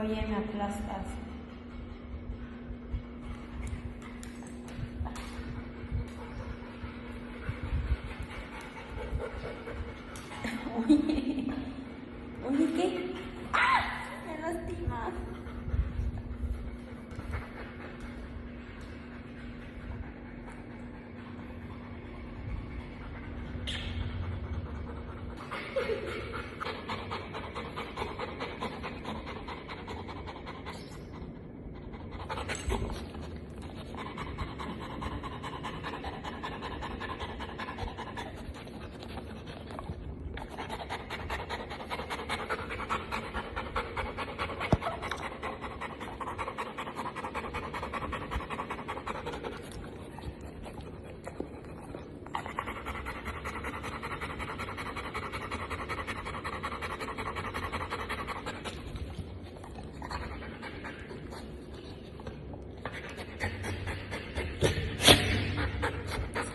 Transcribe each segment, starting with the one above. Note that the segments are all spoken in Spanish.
Oye, me aplastas. Oye, oye, ¿qué? ¡Ah! Me lastima.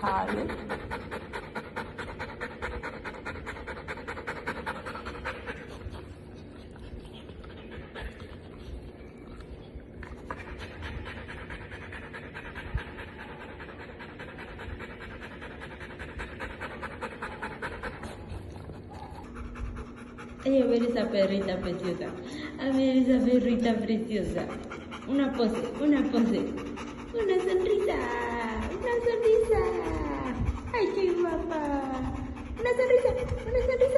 Sale. Ay, a ver esa perrita preciosa. A ver esa perrita preciosa. Una pose, una pose. Una sonrisa. Una sonrisa. Ay, qué guapa. Una sonrisa, una sonrisa.